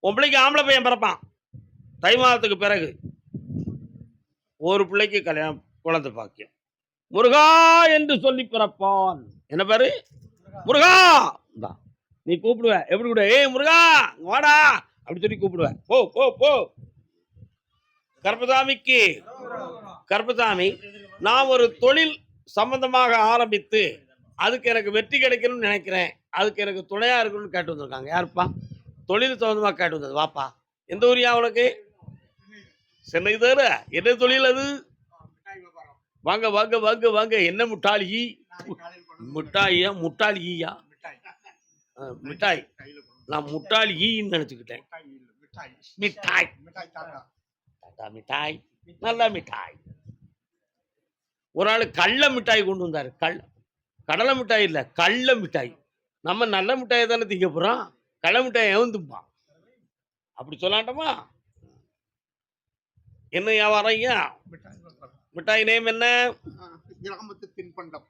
உன் பிள்ளைக்கு ஆம்பளை பையன் பிறப்பான். தை மாதத்துக்கு பிறகு ஒரு பிள்ளைக்கு கல்யாணம், குழந்தை பாக்கியம். முருகா என்று சொல்லி பிறப்பான். என்ன பேரு? முருகா. நீ கூப்பிடுவ, எப்படி கூப்பிடுவ? ஏய் முருகா வாடா அப்படி சொல்லி கூப்பிடுவ. போ போ போ. கருப்பசாமிக்கு கருப்பசாமி, நான் ஒரு தொழில் சம்பந்தமாக ஆரம்பித்து அதுக்கு எனக்கு வெற்றி கிடைக்கணும்னு நினைக்கிறேன். அதுக்கு எனக்கு துணையா இருக்கணும்னு கேட்டு வந்திருக்காங்க. யாருப்பா? தொழில் சம்பந்தமாக கேட்டு வந்தது. வாப்பா. எந்த ஊரியா உனக்கு? சென்னை தானே. என்ன தொழில் அது? வாங்க வாங்க வாங்க வாங்க. என்ன முட்டாளி? முட்டாயா? முட்டாளி ஈயா? மிட்டாய். நான் முட்டாளி ஈன்னு நினைச்சுக்கிட்டேன். மிட்டாய் மிட்டாய், நல்ல மிட்டாய். ஒரு ஆள் கள்ள மிட்டாய் கொண்டு வந்தாரு. கடலை மிட்டாய் இல்ல, கள்ள மிட்டாய். நம்ம நல்ல மிட்டாயை தானே திங்க போறோம். கள்ள மிட்டாய் எவன் திம்பான்? அப்படி சொல்லாண்டமா? என்ன வியாபாரம் ஐயா? மிட்டாய் நேம் என்ன? கிராமத்து தின்பண்டம்.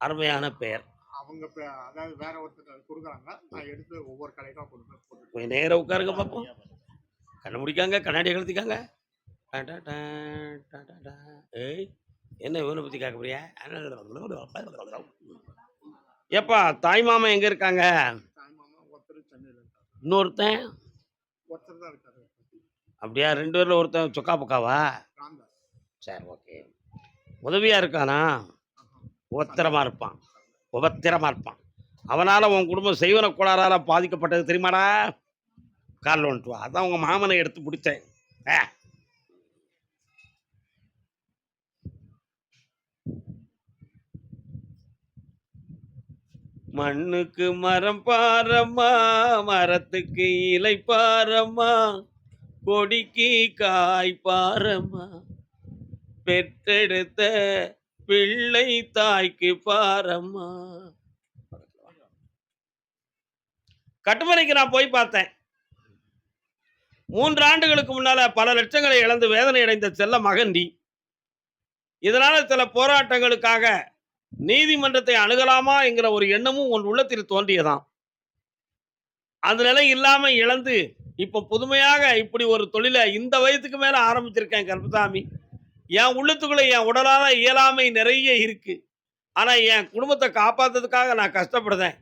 அருமையான பெயர். அவங்க அதாவது வேற ஒருத்தர் கொடுக்குறாங்க. நான் எடுத்து ஒவ்வொரு கடைக்கா கொடுப்பேன். கொஞ்சம் நேரம் உட்காருங்க பார்ப்போம். கண்ணை முடிக்காங்க, கண்ணாடியை கழுத்திக்காங்க. ஏய், என்ன இவனை பத்தி கேட்க போறியா? ஏப்பா, தாய் மாமா எங்க இருக்காங்க? இன்னொருத்தன் அப்படியா? 2 பேர்ல ஒருத்தன் சொக்கா பக்காவா? சரி, ஓகே. உதவியா இருக்கானா? உபத்திரமா இருப்பான். உபத்திரமா இருப்பான். அவனால உன் குடும்பம் செய்வன கோளாறால பாதிக்கப்பட்டது தெரியுமாடா? காலில் வந்துட்டு வா. அதான் உங்க மாமனை எடுத்து பிடிச்சேன். மண்ணுக்கு மரம் பாரம்மா, மரத்துக்கு இலை பாரம்மா, கொடிக்கு காய் பாரம்மா, பெற்றெடுத்த பிள்ளை தாய்க்கு பாரம்மா. கட்டுமனைக்கு நான் போய் பார்த்தேன். 3 ஆண்டுகளுக்கு முன்னால பல லட்சங்களை இழந்து வேதனை அடைந்த செல்ல மகண்டி. இதனால சில போராட்டங்களுக்காக நீதிமன்றத்தை அணுகலாமா என்கிற ஒரு எண்ணமும் உன் உள்ளத்தில் தோன்றியதாம். அந்த நிலை இல்லாம இழந்து இப்ப புதுமையாக இப்படி ஒரு தொழிலை இந்த வயதுக்கு மேல ஆரம்பிச்சிருக்கேன் கருப்பசாமி. என் உள்ளத்துக்குள்ள என் உடலால இயலாமை நிறைய இருக்கு. ஆனா என் குடும்பத்தை காப்பாத்துறதுக்காக நான் கஷ்டப்படுறேன்.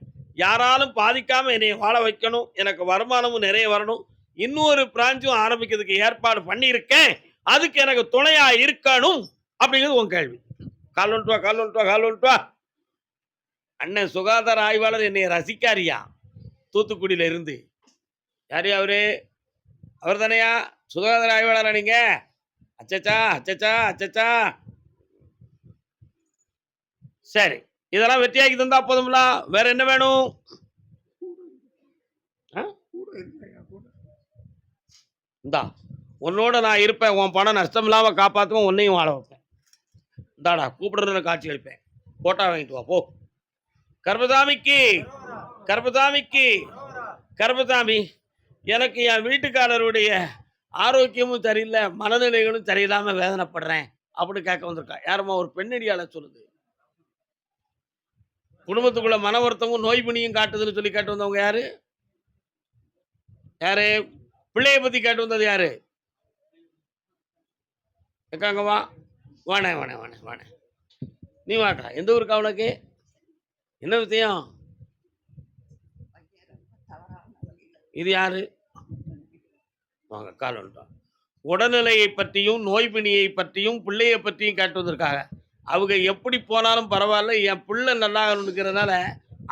யாராலும் பாதிக்காம என்னை வாழ வைக்கணும். எனக்கு வருமானமும் நிறைய வரணும். இன்னொரு பிரான்ச்சும் ஆரம்பிக்கிறதுக்கு ஏற்பாடு பண்ணியிருக்கேன். அதுக்கு எனக்கு துணையா இருக்கணும் அப்படிங்கிறது உன் கேள்வி. கால் வந்துட்டு வா. அண்ணன் சுகாதார ஆய்வாளர் என்னை ரசிக்காரியா? தூத்துக்குடியில இருந்து. யாரையா அவரு? அவர் தானையா சுகாதார ஆய்வாளரா நீங்க? அச்சச்சா அச்சச்சா அச்சச்சா. சரி, இதெல்லாம் வெற்றியாக்கி தந்தா போதும்ல. வேற என்ன வேணும்? இந்தா, உன்னோட நான் இருப்பேன். உன் பணம் நஷ்டம் இல்லாம காப்பாற்றுவேன். உன்னையும் வாழ வைப்பேன். இந்தாடா, கூப்பிடுற காட்சி அளிப்பேன். போட்டா வாங்கிட்டு வா போ. கருப்பசாமிக்கு கருப்பசாமி, எனக்கு என் வீட்டுக்காரருடைய ஆரோக்கியமும் சரியில்லை, மனநிலைகளும் சரியில்லாம வேதனைப்படுறேன் அப்படின்னு கேட்க வந்திருக்கா. யாருமா? ஒரு பெண்ணடியால சொல்லுது. குடும்பத்துக்குள்ள மன வருத்தமும் நோய் பணியும் காட்டுதுன்னு சொல்லி கேட்டு வந்தவங்க யாரு? யாரு? பிள்ளைய பத்தி கேட்டு வந்தது யாரு? எக்காங்க வா. வாணே வாணே வாணே வாணே. நீ வாட்டா. எந்த ஊருக்கு அவனுக்கு? என்ன விஷயம்? இது யாரு? வாங்க, கால் வந்துட்டோம். உடல்நிலையை பற்றியும் நோய் பிணியை பற்றியும் பிள்ளையை பற்றியும் கேட்டு வந்திருக்காங்க. அவங்க எப்படி போனாலும் பரவாயில்ல, என் பிள்ளை நல்லா இருக்கிறதுனால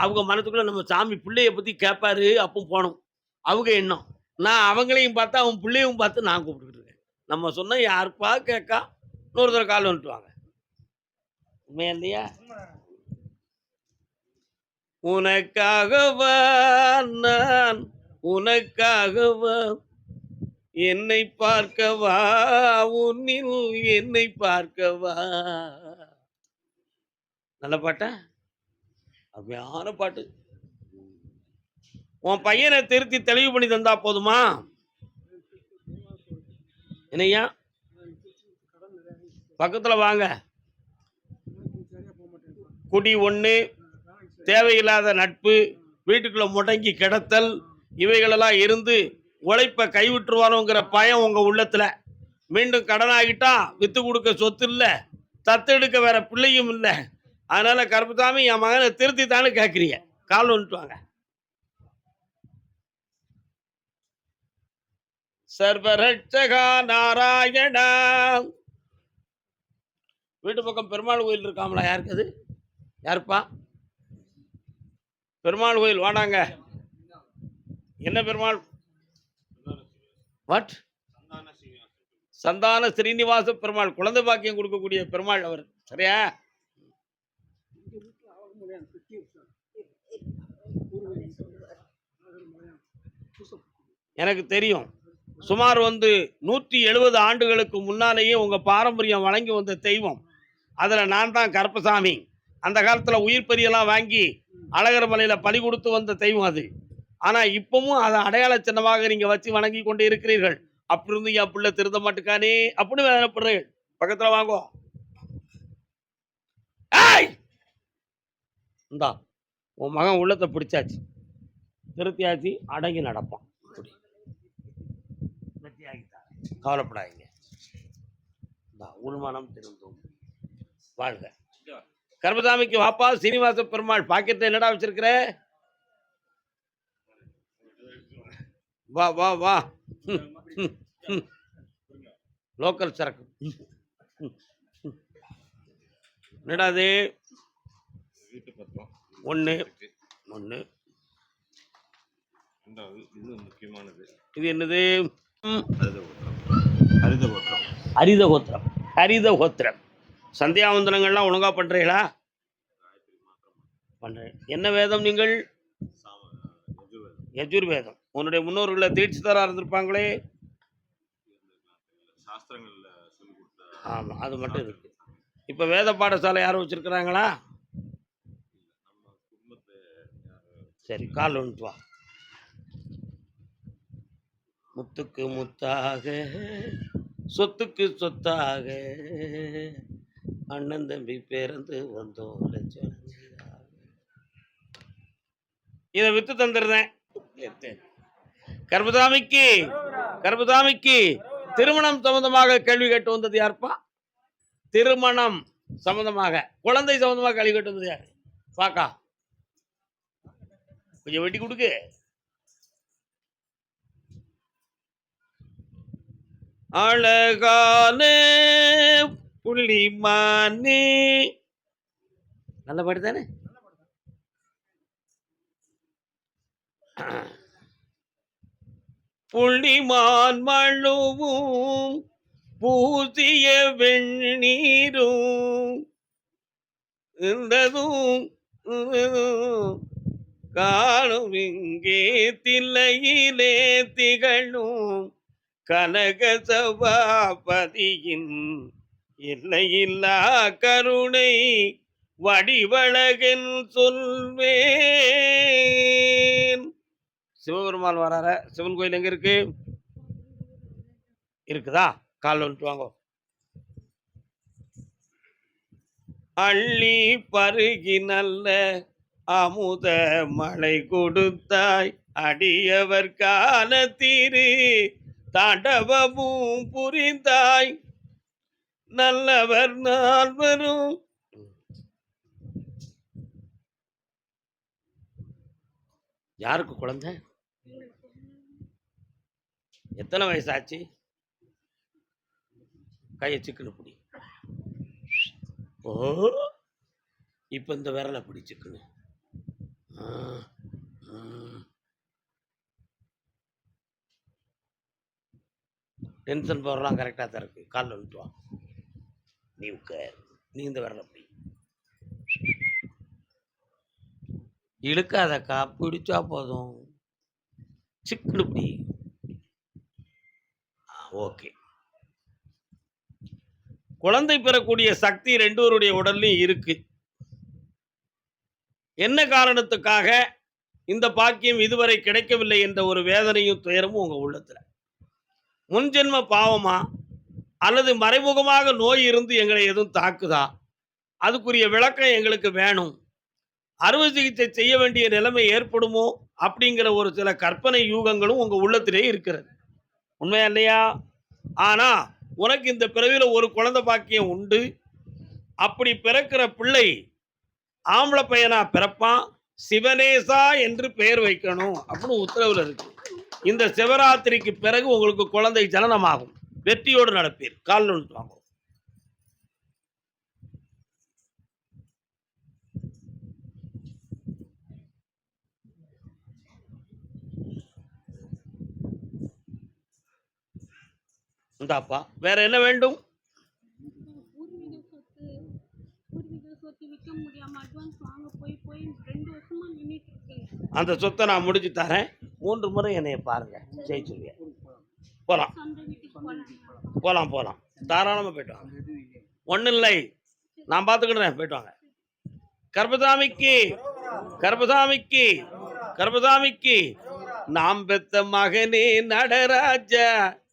அவங்க மனத்துக்குள்ள நம்ம சாமி பிள்ளைய பற்றி கேட்பாரு அப்போ போகணும் அவங்க எண்ணம். நான் அவங்களையும் பார்த்து அவன் பிள்ளையும் பார்த்து நான் கூப்பிட்டுக்கிட்டு இருக்கேன். நம்ம சொன்ன யாருப்பா கேட்கா? இன்னொருத்தர கால் வந்துட்டு வாங்க. உண்மையா இல்லையா? உனக்காகவா நான், உனக்காகவா என்னை பார்க்கவா, உன்னில் என்னை பார்க்கவா. நல்ல பாட்டா? அருமையான பாட்டு. உன் பையனை திருத்தி தெளிவு பண்ணி தந்தா போதுமா? என்னையா? பக்கத்துல வாங்க. குடி ஒண்ணு, தேவையில்லாத நட்பு, வீட்டுக்குள்ள முடங்கி கிடத்தல், இவைகளெல்லாம் இருந்து உழைப்ப கைவிட்டுருவாரோங்கிற பயம் உங்க உள்ளத்துல. மீண்டும் கடன் ஆகிட்டா வித்து கொடுக்க சொத்து இல்ல, தத்தெடுக்க வேற பிள்ளையும் இல்ல. அதனால கருப்பசாமி என் மகனை திருத்தித்தான்னு கேட்கிறீங்க. கால் வந்துட்டு வாங்க. சர்வரட்சகா நாராயணா. வீட்டு பக்கம் பெருமாள் கோயில் இருக்காங்களா? யாருக்கு அது? யாருப்பா? பெருமாள் கோயில் வாடாங்க. என்ன பெருமாள்? வாட்? சந்தான ஸ்ரீனிவாச பெருமாள், குழந்தை பாக்கியம் கொடுக்கக்கூடிய பெருமாள் அவர். சரியா? எனக்கு தெரியும். சுமார் 170 ஆண்டுகளுக்கு முன்னாலேயே உங்க பாரம்பரியம் வழங்கி வந்த தெய்வம். அதுல நான் தான் கருப்பசாமி. அந்த காலத்துல உயிர் பரியெல்லாம் வாங்கி அழகர் மலையில பலி கொடுத்து வந்த தெய்வம் அது. ஆனா இப்பவும் அதை அடையாள சின்னமாக நீங்க வச்சு வணங்கி கொண்டு இருக்கிறீர்கள். அப்படி இருந்து என் பிள்ளை திருந்த மாட்டுக்கானே அப்படின்னு வேதனைப்படுறீர்கள். பக்கத்துல வாங்கோ. ஏய்! இந்தா உன் மகன் உள்ளத்தை பிடிச்சாச்சு, திருத்தியாச்சு, அடங்கி நடப்பான். கவலைப்படாதீங்க. உள்மனம் திருந்தும். வாழ்க. கருப்பசாமிக்கு வாப்பா. சீனிவாச பெருமாள் பாக்கெட்ல என்னடா வச்சிருக்கிற? வா வா வா. லோக்கல் சரக்கு. என்னடா அது? ஒன்று ஒன்று. இது என்னது? ஹரித கோத்திரம். ஹரித கோத்திரம். சந்தியாவந்தனங்கள்லாம் ஒழுங்கா பண்றீங்களா? பண்றேன். என்ன வேதம் நீங்கள்? யஜுர்வேதம். உன்னுடைய முன்னோர்களை தீட்சிதரா இருந்திருப்பாங்களே. ஆமா, அது மட்டும் இருக்கு. இப்ப வேத பாடசாலை யாரும் வச்சிருக்கிறாங்களா? சரி, கால் வந்துட்டு வா. முத்துக்கு முத்தாக, சொத்துக்கு சொத்தாக, அண்ணன் தம்பி பிறந்து வந்தோம். இதை வித்து தந்துடுறேன். கருப்பசாமிக்கு கருப்பசாமிக்கு திருமணம் சம்பந்தமாக கேள்வி கேட்டு வந்தது யாருப்பா? திருமணம் சம்பந்தமாக, குழந்தை சம்பந்தமாக கேள்வி கேட்டு வந்தது யாரு? பாக்கா கொஞ்சம் வெட்டி கொடுக்கு. அழகான புள்ளிமானே. நல்ல பாட்டு தானே? புள்ளிமான் மழுவும் பூசிய வெண்ணீரும் இருந்ததும் காணும் இங்கே தில்லையிலே திகழும் கனக சபாபதியின் எல்லையில்லா கருணை வடிவழகன் சொல்வேன். சிவபெருமான் வரார. சிவன் கோயில் எங்க இருக்கு? இருக்குதா? கால் வந்துட்டு வாங்க. அள்ளி பருகி நல்ல அமுத மழை கொடுத்தாய், அடியவர் காலத்திரு தாண்டவமும் புரிந்தாய், நல்லவர் நால்வரும். யாருக்கு குழந்தை? எத்தனை வயசாச்சு? கையை சிக்கனு பிடி. ஓ, இப்ப இந்த விரலை பிடி சிக்கனு. டென்ஷன் பவர்லாம் கரெக்டாக தான் இருக்கு. காலில் வந்துட்டு வா. நீ உட்கார். நீ இந்த விரலை பிடி. இழுக்காதக்கா, பிடிச்சா போதும். சிக்கனு பிடி. ஓகே. குழந்தை பெறக்கூடிய சக்தி ரெண்டோருடைய உடல்லையும் இருக்கு. என்ன காரணத்துக்காக இந்த பாக்கியம் இதுவரை கிடைக்கவில்லை என்ற ஒரு வேதனையும் துயரமும் உங்க உள்ளத்துல. முன்ஜென்ம பாவமா அல்லது மறைமுகமாக நோய் இருந்து எங்களை எதுவும் தாக்குதா? அதுக்குரிய விளக்கம் எங்களுக்கு வேணும். அறுவை சிகிச்சை செய்ய வேண்டிய நிலைமை ஏற்படுமோ அப்படிங்கிற ஒரு சில கற்பனை யூகங்களும் உங்க உள்ளத்திலே இருக்கிறது. உண்மையா இல்லையா? ஆனா உனக்கு இந்த பிறவியில ஒரு குழந்தை பாக்கியம் உண்டு. அப்படி பிறக்கிற பிள்ளை ஆம்பள பையனா பிறப்பான். சிவனேசா என்று பெயர் வைக்கணும் அப்படின்னு உத்தரவுல இருக்கு. இந்த சிவராத்திரிக்கு பிறகு உங்களுக்கு குழந்தை ஜனனமாகும். வெற்றியோடு நடப்பீர். கால் நுழைத்து வாங்க. இந்தாப்பா. வேற என்ன வேண்டும்? பூர்வீக சொத்து விற்க முடியாம அட்வான்ஸ் வாங்க போய் 2 வருஷமா நின்னுட்டு இருக்கேன். அந்த சொத்தை நான் முடிச்சு தரேன். 3 முறை என்னைய பாருங்க. ஜெயிச்சுருவீங்க. போலாம் சொந்த வீட்டுக்கு போலாம். போலாம் போலாம். தாராளமா போயிட்டு வாங்க. ஒன்றும் இல்லை, நான் பார்த்துக்கிடுறேன். போயிட்டு வாங்க. கர்பசாமிக்கு கர்பசாமிக்கு கர்பசாமிக்கு நாம் பெத்த மகனே நடராஜா,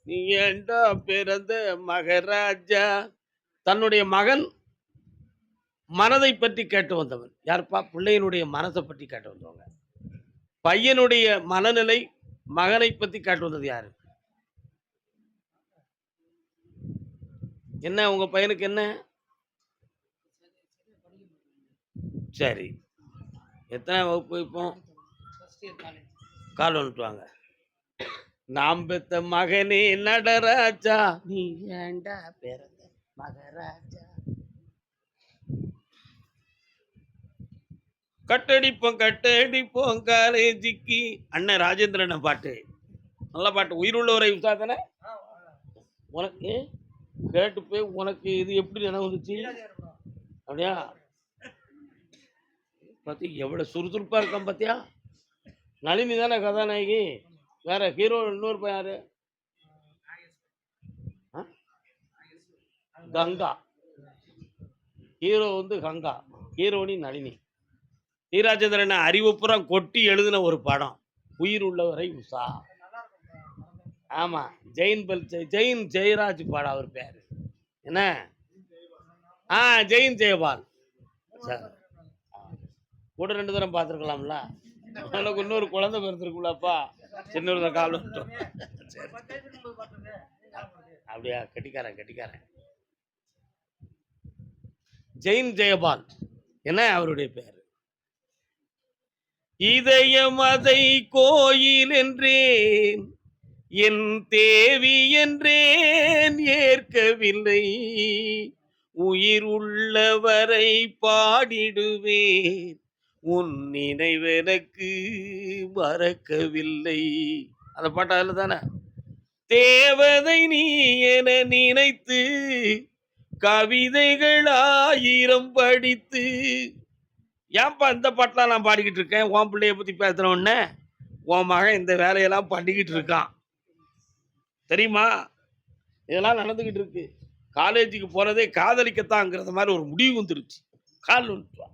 நீ ஏண்டா பிறந்த மகராஜா. தன்னுடைய மகன் மனதை பற்றி கேட்டு வந்தவன் யாருப்பா? பிள்ளையினுடைய மனசை பற்றி கேட்டு வந்தவங்க. பையனுடைய மனநிலை, மகனை பற்றி கேட்டு வந்தது யாரு? என்ன உங்க பையனுக்கு என்ன? சரி, எத்தனை வகுப்பு இப்போ? கால் வந்துட்டு வாங்க. நாம் பெத்த மகனே நடராஜா, நீ ஏண்டா பிறந்த மகராஜா. கட்டடிப்போம் காலேஜிக்கு. அண்ணன் ராஜேந்திரன் பாட்டு, நல்ல பாட்டு. உயிருள்ளவரை உசாதனை உனக்கு கேட்டு போய் உனக்கு இது எப்படி நினைவு வந்துச்சு? அப்படியா? பார்த்தி எவ்வளவு சுறுசுறுப்பா இருக்கான் பார்த்தியா? நளினி தானே கதாநாயகி. வேற ஹீரோ இன்னொரு பையன் யாரு? கங்கா. ஹீரோ வந்து கங்கா, ஹீரோனி நளினி. ஈராஜேந்திரன் அறிவுப்புறம் கொட்டி எழுதின ஒரு படம் உயிர் உள்ளவரை உஷா. ஆமா, ஜெயின் ஜெயராஜ் படம் அவர் பேரு என்ன? ஜெயின் ஜெயபால். கூட 2 தரம் பார்த்துருக்கலாம்ல. எனக்கு இன்னொரு குழந்தை பிறந்திருக்குல்லப்பா. சின்ன கால் வந்துட்டோம். அப்படியா? கெட்டிக்காரன். ஜெயின் ஜெயபால் என்ன அவருடைய பேர்? இதயம் அதை கோயில் என்றேன், என் தேவி என்றேன் ஏற்கவில்லை, உயிர் உள்ளவரை பாடிடுவேன், உன் நினைவெனக்கு மறக்கவில்லை. அந்த பாட்டு அதுல தானே? தேவதை நீ என நினைத்து கவிதைகள் 1000 படித்து. ஏன்பா இந்த பாட்டெலாம் நான் பாடிக்கிட்டு இருக்கேன்? உன் பிள்ளைய பற்றி பேசுகிறோன்னே உன் மகன் இந்த வேலையெல்லாம் பண்ணிக்கிட்டு இருக்கான் தெரியுமா? இதெல்லாம் நடந்துக்கிட்டு இருக்கு. காலேஜுக்கு போகிறதே காதலிக்கத்தாங்கிறத மாதிரி ஒரு முடிவு வந்துருச்சு. கால் வந்துட்டு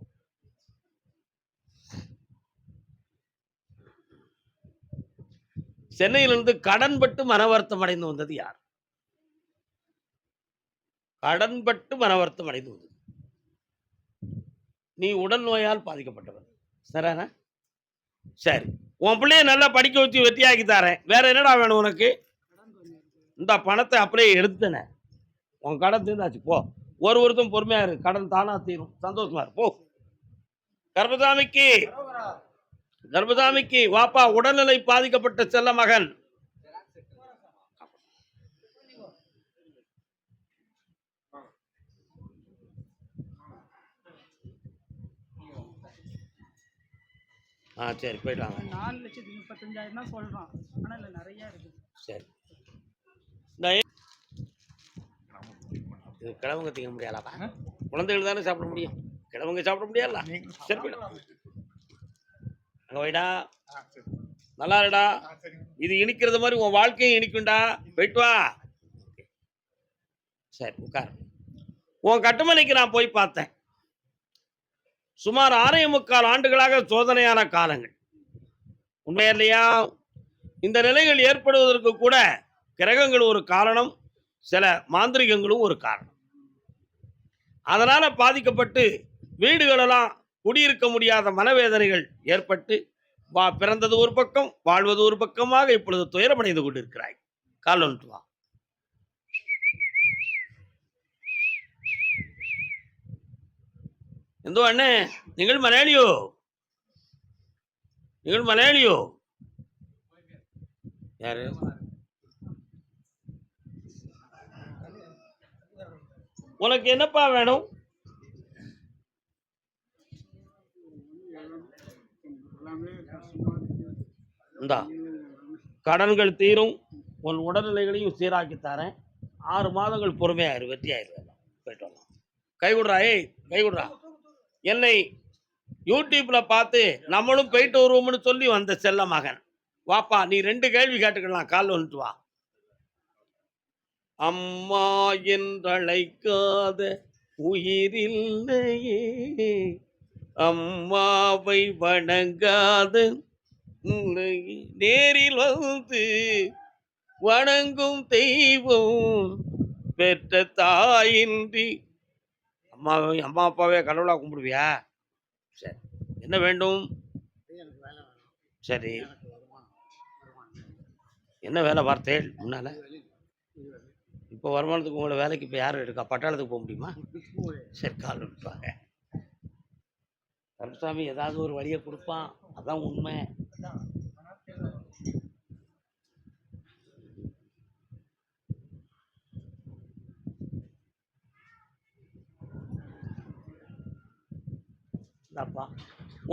சென்னையிலிருந்து கடன்பட்டு மனவருத்தம் அடைந்து வந்தது யார்? கடன்பட்டு மனவருத்தம் அடைந்து வந்தது நீ. உடல் நோயால் பாதிக்கப்பட்டவர் சரிண்ணா? சரி, உன் பிள்ளைய நல்லா படிக்க வச்சு வெற்றியாக்கி தரேன். வேற என்னடா வேணும் உனக்கு? இந்த பணத்தை அப்படியே எடுத்துன, உன் கடன் தீர்ந்தாச்சு. போ. ஒரு வருஷம் பொறுமையா இரு, கடன் தானா தீரும். சந்தோஷமா இரு. போ. கர்பசாமிக்கு வாப்பா. உடல்நிலை பாதிக்கப்பட்ட செல்ல மகன். சரி, போயிட்டாங்க. 4,35,000 தான் சொல்றான். ஆனா இல்ல நிறைய இருக்கு. சரி, கிழவங்க திங்க முடியாதாப்பா? குழந்தைகள் தானே சாப்பிட முடியும், கிழவங்க சாப்பிட முடியாதுல்ல. சரி, போயிடும். அங்க போயிடா. நல்லா இருடா. இது இனிக்கிறது மாதிரி உன் வாழ்க்கையும் இனிக்கும்டா. போயிட்டு வா. சரி, உட்கார். உன் கட்டுமனைக்கு நான் போய் பார்த்தேன். சுமார் 6.25 ஆண்டுகளாக சோதனையான காலங்கள். உண்மையா இல்லையா? இந்த நிலைகள் ஏற்படுவதற்கு கூட கிரகங்கள் ஒரு காரணம், சில மாந்திரிகங்களும் ஒரு காரணம். அதனால பாதிக்கப்பட்டு வீடுகளெல்லாம் குடியிருக்க முடியாத மனவேதனைகள் ஏற்பட்டு பிறந்தது ஒரு பக்கம், வாழ்வது ஒரு பக்கமாக இப்பொழுது துயரமடைந்து கொண்டிருக்கிறாய். கால் வந்துட்டு வா. എന്തോ അണ്ണേ, നിങ്ങൾ മലയാളിയോ? നിങ്ങൾ മലയാളിയോ? யாரு? உனக்கு என்னப்பா வேணும்? இந்தா, கடன்கள் தீரும், உன் உடல்நிலைகளையும் சீராக்கி தரேன். 6 மாதங்கள் பொறுமையாயிரு, வெற்றி ஆயிரு. போயிட்டு வரலாம். கை விடுறா, ஏய் கை விடுறா. என்னை யூடியூப்ல பார்த்து நம்மளும் போயிட்டு வருவோம்னு சொல்லி வந்த செல்ல மகன். வாப்பா, நீ 2 கேள்வி கேட்டுக்கலாம். கால் வந்துட்டு வா. அம்மா என்றழைக்காத உயிரில்லையே, அம்மாவை வணங்காத இல்லையே, நேரில் வந்து வணங்கும் தெய்வம் பெற்ற தாயின்றி. அம்மா அப்பாவே கடவுளா கும்பிடுவியா? சரி, என்ன வேண்டும்? சரி, என்ன வேலை பார்த்தேன் முன்னால? இப்போ வருமானத்துக்கு உங்களை வேலைக்கு இப்போ யாரும் எடுக்கா? பட்டாளத்துக்கு போக முடியுமா? சரி, கால் விட்டுவாங்க. கருப்பசாமி ஏதாவது ஒரு வழியை கொடுப்பான், அதான் உண்மை.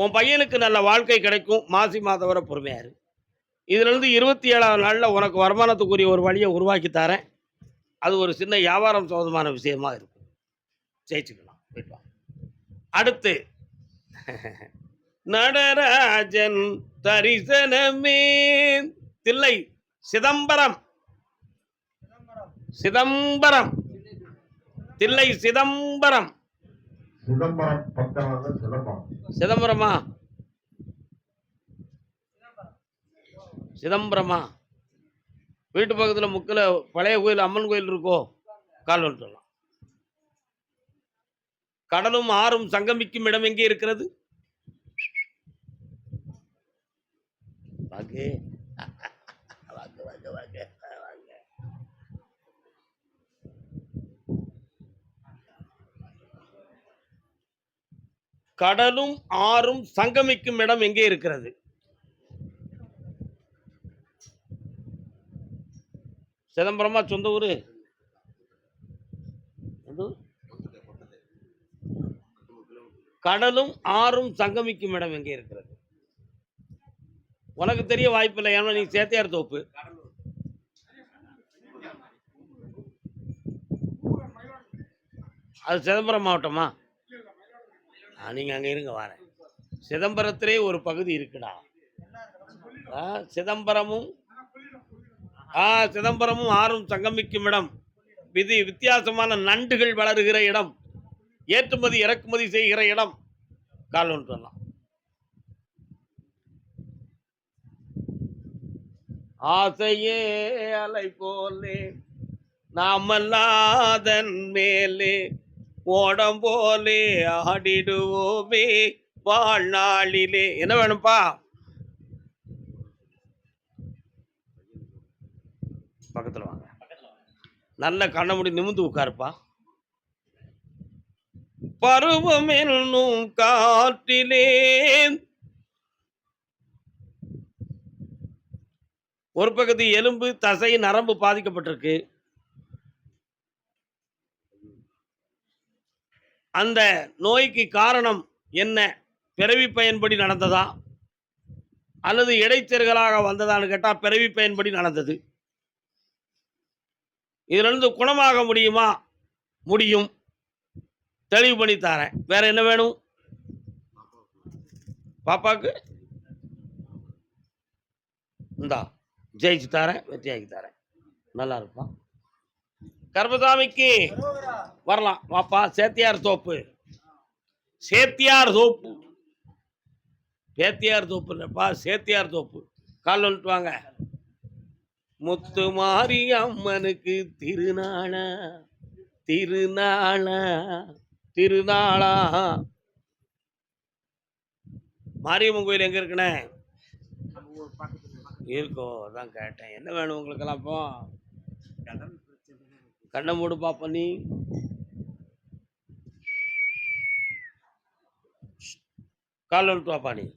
உன் பையனுக்கு நல்ல வாழ்க்கை கிடைக்கும். மாசி மாதம் வரை பொறுமையாரு. இதுலேருந்து 27ஆவது நாளில் உனக்கு வருமானத்துக்குரிய ஒரு வழியை உருவாக்கி தரேன். அது ஒரு சின்ன வியாபாரம் சோதமான விஷயமா இருக்கும். ஜெயிச்சுக்கலாம். போயிட்டு வா. அடுத்து நடராஜன் தரிசனமே, தில்லை சிதம்பரம். சிதம்பரம், தில்லை சிதம்பரம். சிதம்பரமா? சிதம்பரமா? வீட்டு பக்கத்தில் முக்கில் பழைய கோயில், அம்மன் கோயில் இருக்கோ? கால் வந்துடலாம். கடலும் ஆறும் சங்கமிக்கும் இடம் எங்கே இருக்கிறது? வாங்க வாங்க வாங்க வாங்க வாங்க. கடலும் ஆறும் சங்கமிக்கும் இடம் எங்கே இருக்கிறது? சிதம்பரமா சொந்த ஊரு? கடலும் ஆறும் சங்கமிக்கும் இடம் எங்கே இருக்கிறது? உனக்கு தெரிய வாய்ப்பில்லை, ஏன்னா நீ சேத்தியார் தோப்பு. அது சிதம்பரம் மாவட்டமா? நீங்க அங்க இருங்க, வரேன். சிதம்பரத்திலே ஒரு பகுதி இருக்குடா. சிதம்பரமும் சிதம்பரமும் ஆறும் சங்கமிக்கும் இடம். வித்தியாசமான நண்டுகள் வளருகிற இடம், ஏற்றுமதி இறக்குமதி செய்கிற இடம். கால் ஒன்று சொல்லலாம். ஆசையே அலை போலே நாமல்லாதன் மேலே ஓடம் போலே ஆடிடுவோமே வாழ்நாளிலே. என்ன வேணும்ப்பா? பக்கத்தில் வாங்க. நல்ல கண்ண முடி நிமிந்து உட்காருப்பா. பருவம் என்னும் காற்றிலே ஒரு பகுதி எலும்பு தசை நரம்பு பாதிக்கப்பட்டிருக்கு. அந்த நோய்க்கு காரணம் என்ன? பிறவி பயன்படி நடந்ததா அல்லது இடைச்செருகலாக வந்ததான்னு கேட்டா பிறவி பயன்படி நடந்தது. இதிலிருந்து குணமாக முடியுமா? முடியும். தெளிவு பண்ணி தரேன். வேற என்ன வேணும் பாப்பாக்கு? இந்தா ஜெயிச்சு தரேன், வெற்றியாக்கி தரேன். நல்லா இருப்பான். கர்மசாமிக்கு வரலாம் வாப்பா. சேத்தியார் தோப்பு, சேத்தியார் தோப்பு, சேத்தியார் தோப்பு இல்லப்பா, சேத்தியார் தோப்பு. கால் வந்துட்டு வாங்க. முத்து மாரி அம்மனுக்கு திருநாளா, திருநாளா, திருநாளா. மாரியம்மன் கோயில் எங்க இருக்குண்ணே? இருக்கோ அதான் கேட்டேன். என்ன வேணும் உங்களுக்கெல்லாம் இப்போ? கடன் பிரச்சனை. கண்ணை மூடு பாப்போம் நீ. கால் வந்துட்டு வாப்பா நீ.